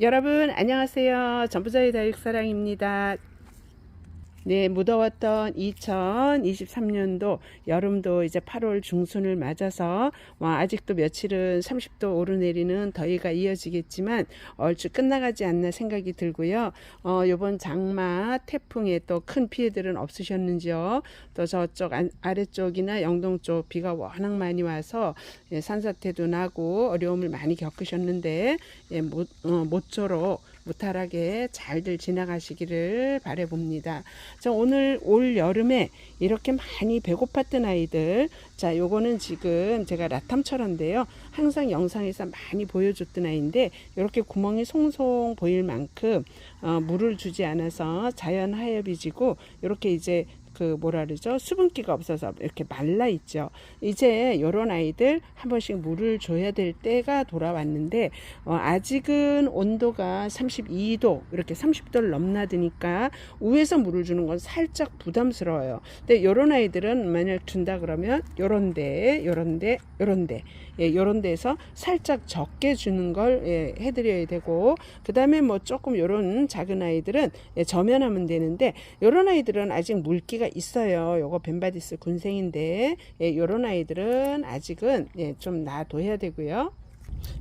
여러분 안녕하세요. 전부자의 다육사랑입니다. 네, 무더웠던 2023년도 여름도 이제 8월 중순을 맞아서 아직도 며칠은 30도 오르내리는 더위가 이어지겠지만 얼추 끝나가지 않나 생각이 들고요. 요번 장마 태풍에 또 큰 피해들은 없으셨는지요? 또 저쪽 아래쪽이나 영동 쪽 비가 워낙 많이 와서 산사태도 나고 어려움을 많이 겪으셨는데 모쪼록 무탈하게 잘들 지나가시기를 바라봅니다. 자, 오늘 올 여름에 이렇게 많이 배고팠던 아이들, 자, 요거는 지금 제가 라탐철인데요. 항상 영상에서 많이 보여줬던 아이인데 이렇게 구멍이 송송 보일 만큼 물을 주지 않아서 자연 하엽이 지고 이렇게 이제 그 뭐라 그러죠? 수분기가 없어서 이렇게 말라 있죠. 이제 요런 아이들 한 번씩 물을 줘야 될 때가 돌아왔는데 아직은 온도가 32도 이렇게 30도를 넘나드니까 위에서 물을 주는 건 살짝 부담스러워요. 근데 요런 아이들은 만약 준다 그러면 요런데 요런 데에서 살짝 적게 주는 걸 해드려야 되고, 그 다음에 뭐 조금 요런 작은 아이들은 저면하면 되는데, 요런 아이들은 아직 물기가 있어요. 요거 벤바디스 군생인데 요런 아이들은 아직은 좀 놔둬야 되고요.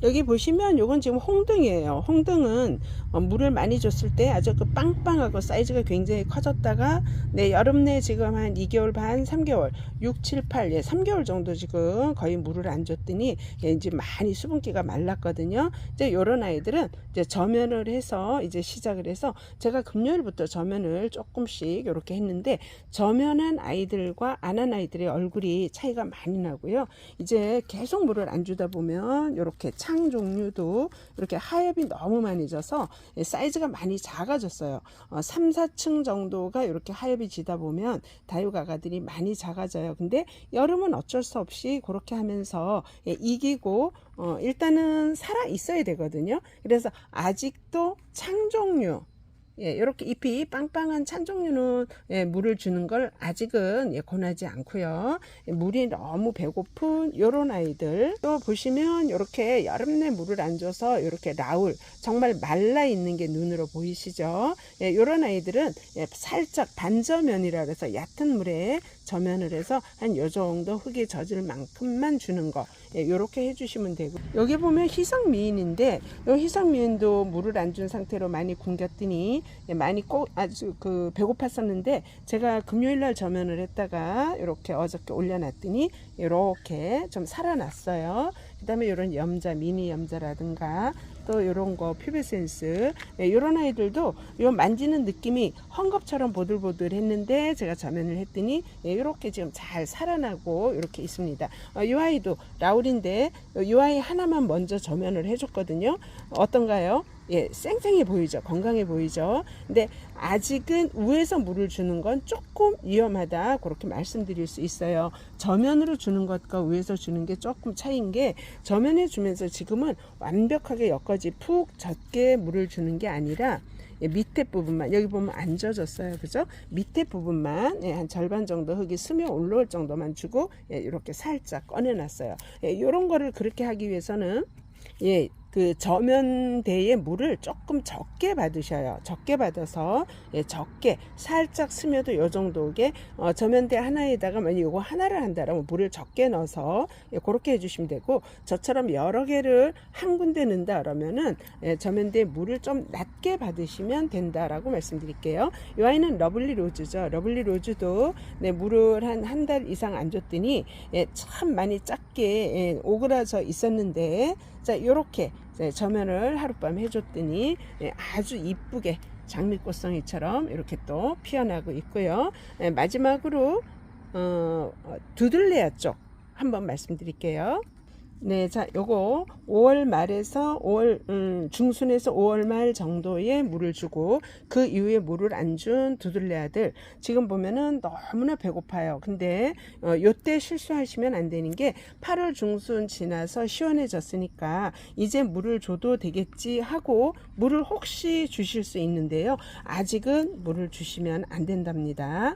여기 보시면 요건 지금 홍등이에요. 홍등은 물을 많이 줬을 때 아주 그 빵빵하고 사이즈가 굉장히 커졌다가 여름 내 지금 한 2개월 반 3개월 6, 7, 8 3개월 정도 지금 거의 물을 안 줬더니 이제 많이 수분기가 말랐거든요. 이제 요런 아이들은 이제 저면을 해서 이제 시작을 해서 제가 금요일부터 저면을 조금씩 이렇게 했는데, 저면한 아이들과 안 한 아이들의 얼굴이 차이가 많이 나고요. 이제 계속 물을 안 주다 보면 이렇게 창 종류도 이렇게 하엽이 너무 많이 져서 사이즈가 많이 작아졌어요. 3, 4층 정도가 이렇게 하엽이 지다 보면 다육아가들이 많이 작아져요. 근데 여름은 어쩔 수 없이 그렇게 하면서 이기고 일단은 살아 있어야 되거든요. 그래서 아직도 창 종류 이렇게 잎이 빵빵한 찬 종류는 물을 주는 걸 아직은 권하지 않고요. 물이 너무 배고픈 요런 아이들 또 보시면 이렇게 여름 내 물을 안 줘서 이렇게 라울 정말 말라 있는 게 눈으로 보이시죠? 요런 아이들은 살짝 반저면이라 해서 얕은 물에 저면을 해서 한 요 정도 흙에 젖을 만큼만 주는 거 이렇게 해주시면 되고, 여기 보면 희석미인인데 이 희석미인도 물을 안 준 상태로 많이 굶겼더니 많이 꼭 아주 그 배고팠었는데 제가 금요일날 저면을 했다가 이렇게 어저께 올려놨더니 이렇게 좀 살아났어요. 그 다음에 이런 염자 미니 염자라든가 또 이런 거 퓨베센스 이런 아이들도 요 만지는 느낌이 헝겊처럼 보들보들 했는데 제가 저면을 했더니 이렇게 지금 잘 살아나고 이렇게 있습니다. 이 아이도 라울인데 이 아이 하나만 먼저 저면을 해줬거든요. 어떤가요? 쌩쌩해 보이죠? 건강해 보이죠? 근데 아직은 위에서 물을 주는 건 조금 위험하다 그렇게 말씀드릴 수 있어요. 저면으로 주는 것과 위에서 주는 게 조금 차이인 게, 저면에 주면서 지금은 완벽하게 여기까지 푹 젖게 물을 주는 게 아니라 밑에 부분만, 여기 보면 안 젖었어요. 그죠? 밑에 부분만 한 절반 정도 흙이 스며 올라올 정도만 주고 이렇게 살짝 꺼내놨어요. 이런 거를 그렇게 하기 위해서는 그 저면대에 물을 조금 적게 받으셔요. 적게 받아서 적게 살짝 스며도 요 정도게 저면대 하나에다가 만약 요거 하나를 한다라면 물을 적게 넣어서 그렇게 해주시면 되고, 저처럼 여러 개를 한 군데 넣는다 그러면은 저면대에 물을 좀 낮게 받으시면 된다라고 말씀드릴게요. 이 아이는 러블리 로즈죠. 러블리 로즈도 물을 한 달 이상 안 줬더니 참 많이 작게 오그라져 있었는데, 자, 요렇게 저면을 하룻밤 해줬더니 아주 이쁘게 장미꽃송이처럼 이렇게 또 피어나고 있고요. 마지막으로 두들레아 쪽 한번 말씀드릴게요. 네, 자, 요거 5월 말에서 5월 중순에서 5월 말 정도에 물을 주고 그 이후에 물을 안 준 두들레아들 지금 보면은 너무나 배고파요. 근데 요때 실수하시면 안 되는 게 8월 중순 지나서 시원해졌으니까 이제 물을 줘도 되겠지 하고 물을 혹시 주실 수 있는데요. 아직은 물을 주시면 안 된답니다.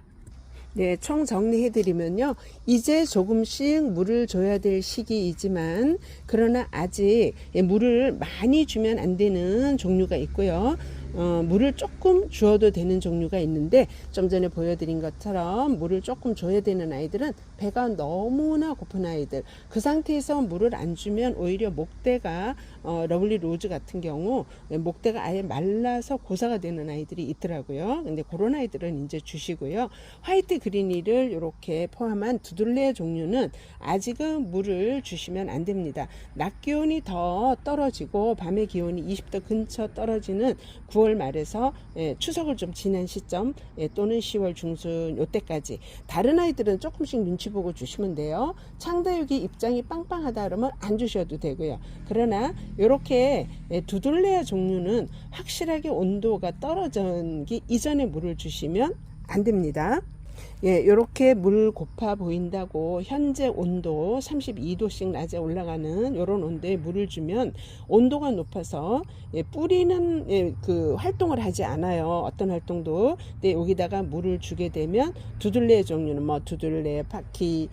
네, 총 정리해드리면요. 이제 조금씩 물을 줘야 될 시기이지만, 그러나 아직 물을 많이 주면 안 되는 종류가 있고요. 물을 조금 주어도 되는 종류가 있는데, 좀 전에 보여드린 것처럼 물을 조금 줘야 되는 아이들은 배가 너무나 고픈 아이들, 그 상태에서 물을 안 주면 오히려 목대가 러블리 로즈 같은 경우 목대가 아예 말라서 고사가 되는 아이들이 있더라고요. 근데 그런 아이들은 이제 주시고요. 화이트 그린이를 이렇게 포함한 두들레 종류는 아직은 물을 주시면 안 됩니다. 낮 기온이 더 떨어지고 밤의 기온이 20도 근처 떨어지는 9월 말에서 추석을 좀 지난 시점 또는 10월 중순 요때까지 다른 아이들은 조금씩 눈치 보고 주시면 돼요. 창다육이 입장이 빵빵하다 그러면 안 주셔도 되고요. 그러나 이렇게 두들레아 종류는 확실하게 온도가 떨어지기 이전에 물을 주시면 안 됩니다. 예, 이렇게 물 고파 보인다고 현재 온도 32도씩 낮에 올라가는 이런 온도에 물을 주면 온도가 높아서 뿌리는 그 활동을 하지 않아요. 어떤 활동도. 근데 여기다가 물을 주게 되면 두들레 종류는 뭐 두들레, 파키,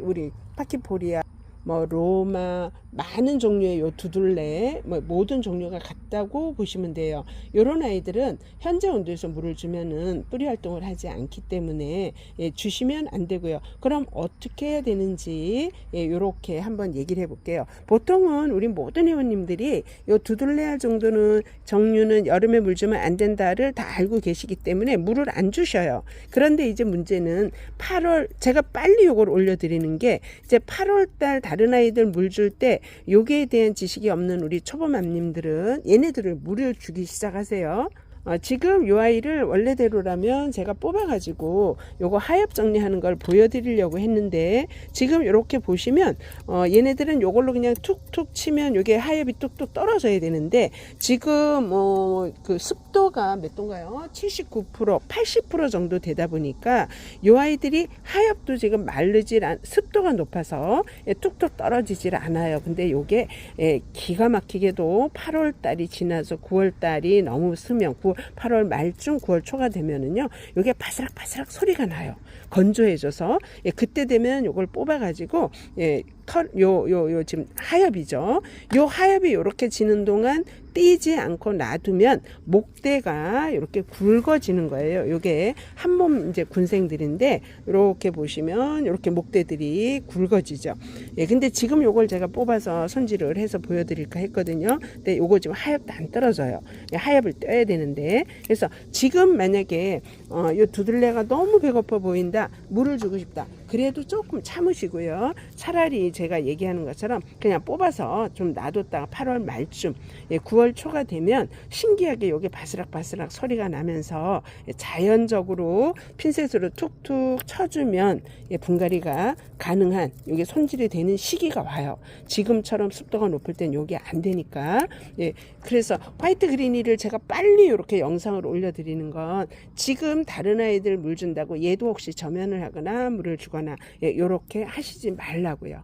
우리 파키포리아, 뭐 로마, 많은 종류의 요 두들레 모든 종류가 같다고 보시면 돼요. 요런 아이들은 현재 온도에서 물을 주면은 뿌리 활동을 하지 않기 때문에 주시면 안 되고요. 그럼 어떻게 해야 되는지 요렇게 한번 얘기를 해볼게요. 보통은 우리 모든 회원님들이 요 두들레아 정도는 종류는 여름에 물 주면 안 된다를 다 알고 계시기 때문에 물을 안 주셔요. 그런데 이제 문제는 8월, 제가 빨리 요걸 올려드리는 게 이제 8월 달 다른 아이들 물 줄 때 요기에 대한 지식이 없는 우리 초보맘님들은 얘네들을 물을 주기 시작하세요. 지금 요 아이를 원래대로라면 제가 뽑아가지고 요거 하엽 정리하는 걸 보여드리려고 했는데 지금 이렇게 보시면 얘네들은 요걸로 그냥 툭툭 치면 요게 하엽이 뚝뚝 떨어져야 되는데 지금 그 습도가 몇 도인가요? 79%, 80% 정도 되다 보니까 요 아이들이 하엽도 지금 습도가 높아서 뚝뚝 떨어지질 않아요. 근데 요게 기가 막히게도 8월 달이 지나서 9월 달이 너무 스면 8월 말중 9월 초가 되면은요, 요게 바스락바스락 소리가 나요. 건조해져서 그때 되면 요걸 뽑아가지고 지금 하엽이죠. 요 하엽이 이렇게 지는 동안 띄지 않고 놔두면 목대가 이렇게 굵어지는 거예요. 요게 한 몸 이제 군생들인데 이렇게 보시면 이렇게 목대들이 굵어지죠. 근데 지금 요걸 제가 뽑아서 손질을 해서 보여드릴까 했거든요. 근데 요거 지금 하엽도 안 떨어져요. 하엽을 떼야 되는데 그래서 지금 만약에 요 두들레가 너무 배고파 보인다, 물을 주고 싶다. 그래도 조금 참으시고요. 차라리 제가 얘기하는 것처럼 그냥 뽑아서 좀 놔뒀다가 8월 말쯤 9월 초가 되면 신기하게 여기 바스락바스락 소리가 나면서 자연적으로 핀셋으로 툭툭 쳐주면 분갈이가 가능한 이게 손질이 되는 시기가 와요. 지금처럼 습도가 높을 땐 이게 안 되니까. 그래서 화이트 그린이를 제가 빨리 이렇게 영상을 올려드리는 건 지금 다른 아이들 물 준다고 얘도 혹시 저면을 하거나 물을 주거나 이렇게 하시지 말라고요.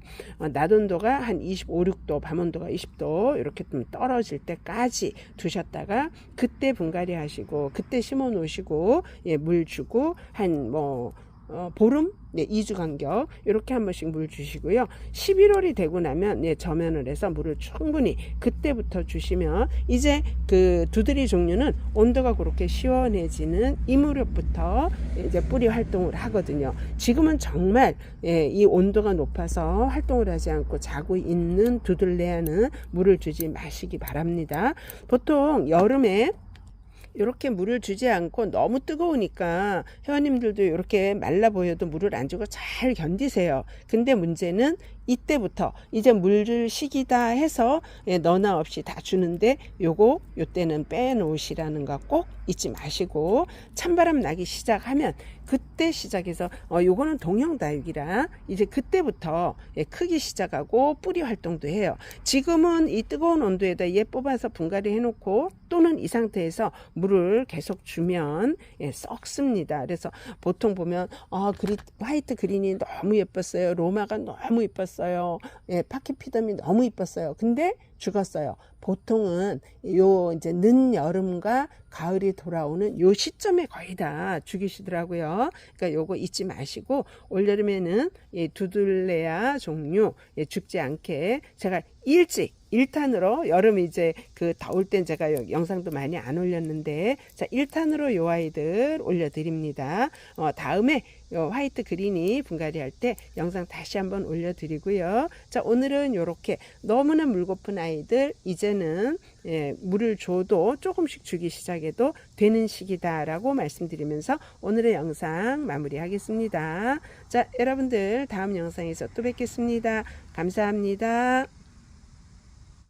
낮 온도가 한 25, 6도, 밤 온도가 20도 이렇게 좀 떨어질 때까지 두셨다가 그때 분갈이 하시고 그때 심어 놓으시고 물 주고 한 보름? 2주 간격 이렇게 한 번씩 물 주시고요. 11월이 되고 나면 저면을 해서 물을 충분히 그때부터 주시면 이제 그 두드리 종류는 온도가 그렇게 시원해지는 이 무렵부터 이제 뿌리 활동을 하거든요. 지금은 정말 이 온도가 높아서 활동을 하지 않고 자고 있는 두들레아는 물을 주지 마시기 바랍니다. 보통 여름에 이렇게 물을 주지 않고 너무 뜨거우니까 회원님들도 이렇게 말라 보여도 물을 안 주고 잘 견디세요. 근데 문제는 이때부터 이제 물 줄 시기다 해서 너나 없이 다 주는데 요때는 빼놓으시라는 거 꼭 잊지 마시고 찬바람 나기 시작하면 그때 시작해서 요거는 동형다육이라 이제 그때부터 크기 시작하고 뿌리 활동도 해요. 지금은 이 뜨거운 온도에다 얘 뽑아서 분갈이 해놓고 또는 이 상태에서 물을 계속 주면 썩습니다. 그래서 보통 보면 화이트 그린이 너무 예뻤어요. 로마가 너무 예뻤어요. 파키피덤이 너무 예뻤어요. 근데 죽었어요. 보통은 요 이제 늦여름과 가을이 돌아오는 요 시점에 거의 다 죽이시더라고요. 그러니까 요거 잊지 마시고 올여름에는 이 두들레아 종류 죽지 않게 제가 일찍 1탄으로 여름 이제 그 더울 땐 제가 영상도 많이 안 올렸는데 자 1탄으로 요 아이들 올려드립니다. 다음에 요 화이트 그린이 분갈이 할 때 영상 다시 한번 올려드리고요. 자 오늘은 요렇게 너무나 물고픈 아이들 이제는 물을 줘도 조금씩 주기 시작해도 되는 시기다라고 말씀드리면서 오늘의 영상 마무리하겠습니다. 자 여러분들 다음 영상에서 또 뵙겠습니다. 감사합니다.